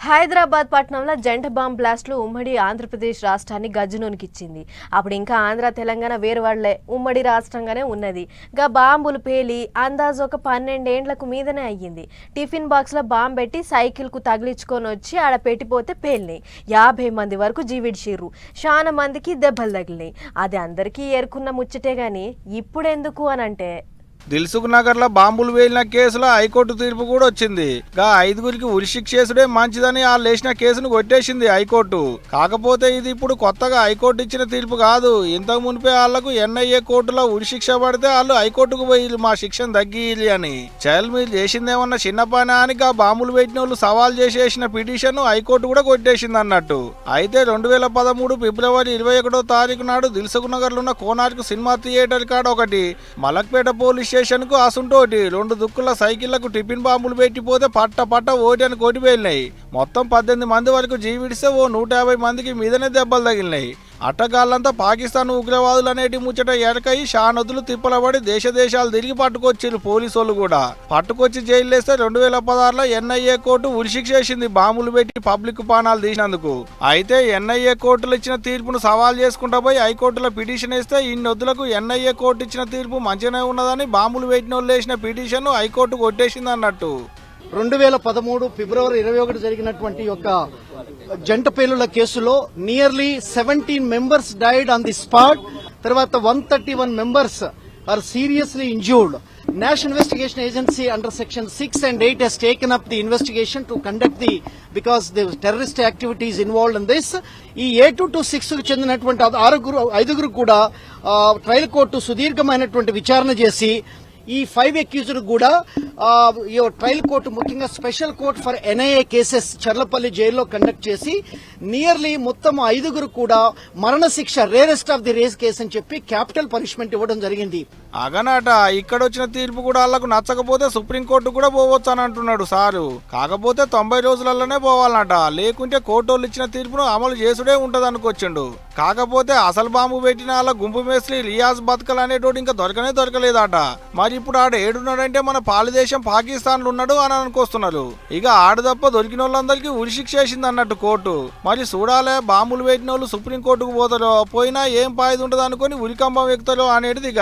హైదరాబాద్ పట్టణంలో జంట బాంబ్ బ్లాస్ట్లు ఉమ్మడి ఆంధ్రప్రదేశ్ రాష్ట్రాన్ని గజ్జునోనికిచ్చింది. అప్పుడు ఇంకా ఆంధ్ర తెలంగాణ వేరువాళ్లే ఉమ్మడి రాష్ట్రంగానే ఉన్నది. గా బాంబులు పేలి అందాజు ఒక 12 ఏండ్లకు మీదనే అయ్యింది. టిఫిన్ బాక్స్లో బాంబు పెట్టి సైకిల్కు తగిలించుకొని వచ్చి ఆడ పెట్టిపోతే పేలినాయి. 50 మంది వరకు జీవిడిచిర్రు. చాలా మందికి దెబ్బలు తగిలినాయి. అది అందరికీ ఏరుకున్న ముచ్చటే గాని ఇప్పుడెందుకు అనంటే దిల్సుఖ్ నగర్ లో బాంబులు వేలిన కేసులో హైకోర్టు తీర్పు కూడా వచ్చింది. గా 5గురికి ఉరిశిక్ష చేసుడే మంచిదని వాళ్ళు వేసిన కేసును కొట్టేసింది హైకోర్టు. కాకపోతే ఇది ఇప్పుడు కొత్తగా హైకోర్టు ఇచ్చిన తీర్పు కాదు. ఇంతకు మునిపే వాళ్లకు ఎన్ఐఏ కోర్టులో ఉరిశిక్ష పడితే వాళ్ళు హైకోర్టుకు పోయి మా శిక్షను తగ్గియాలి అని. చైల్డ్ మీరు చేసిందేమన్నా చిన్న పని అని గా బాంబులు పెట్టిన వాళ్ళు సవాల్ చేసేసిన పిటిషన్ హైకోర్టు కూడా కొట్టేసింది అన్నట్టు. అయితే 2013 ఫిబ్రవరి 21వ తారీఖు నాడు దిల్సుఖ్ నగర్ లో ఉన్న కోనార్క్ సినిమా థియేటర్ కాడ ఒకటి, మలక్పేట పోలీస్ స్టేషన్ కు అసుంటోటి 2 దుక్కుల సైకిళ్లకు టిఫిన్ బాంబులు పెట్టిపోతే పట్ట ఓటి అని కొట్టి వెళ్ళినాయి. మొత్తం 18 మంది వరకు జీవిడిస్తే ఓ 150 మందికి మీదనే దెబ్బలు తగిలినాయి. అట్టగాళ్ళంతా పాకిస్తాన్ ఉగ్రవాదులు అనేటి ముచ్చట ఎరకయి షానదులు తిప్పలబడి దేశాలు తిరిగి పట్టుకొచ్చిరు. పోలీసు కూడా పట్టుకొచ్చి జైలు వేస్తే 2016లో ఎన్ఐఏ కోర్టు ఉరిశిక్ష చేసింది బాంబులు పెట్టి పబ్లిక్ పానాలు తీసినందుకు. అయితే ఎన్ఐఏ కోర్టులు ఇచ్చిన తీర్పును సవాల్ చేసుకుంటా పోయి హైకోర్టులో పిటిషన్ వేస్తే ఇన్ని వద్దులకు ఎన్ఐఏ కోర్టు ఇచ్చిన తీర్పు మంచిగానే ఉన్నదని బాంబులు పెట్టిన వాళ్ళు వేసిన పిటిషన్ హైకోర్టు కొట్టేసింది అన్నట్టు. 2013 ఫిబ్రవరి 21 జరిగినటువంటి యొక్క జంట పేలుల కేసులో nearly 17 members died on the spot. తర్వాత 131 members are seriously injured. National Investigation Agency under Section 6 and 8 has taken up the investigation to conduct because the terrorist activities involved in this. ఈ 8 to 6 కు చెందినటువంటి 5గురు కూడా trial court సుదీర్ఘమైనటువంటి విచారణ చేసి ఈ 5 accused కూడా ట్రయల్ కోర్టు ముఖ్యంగా special court for NIA cases Charlapalli జైల్లో కండక్ట్ చేసి నియర్లీ మొత్తం 5గురు కూడా మరణశిక్ష rarest of the rare case అని చెప్పి క్యాపిటల్ పనిష్మెంట్ ఇవ్వడం జరిగింది. అగనాట ఇక్కడ వచ్చిన తీర్పు కూడా వాళ్ళకు నచ్చకపోతే సుప్రీంకోర్టు కూడా పోవచ్చు అని అంటున్నాడు సారు. కాకపోతే 90 రోజులలోనే పోవాలన్నట, లేకుంటే కోర్టు వాళ్ళు ఇచ్చిన తీర్పును అమలు చేసుడే ఉంటది అనుకొచ్చిండు. కాకపోతే అసలు బాంబు పెట్టిన వాళ్ళ గుంపు మేస్త్రి రియాజ్ బత్కల్ అనేటోడు ఇంకా దొరకలేదట. మరి ఇప్పుడు ఆడ ఏడున్నాడంటే మన పాలిదేశం పాకిస్తాన్ లో ఉన్నాడు అని అనుకొస్తున్నారు. ఇక ఆడ తప్ప దొరికిన వాళ్ళందరికీ ఉరిశిక్ష చేసింది అన్నట్టు కోర్టు. మరి చూడాలే బాంబులు పెట్టిన వాళ్ళు సుప్రీంకోర్టుకు పోతారో, పోయినా ఏం పాయిది ఉంటది అనుకుని ఉరికంబం ఎక్కుతారో అనేది ఇక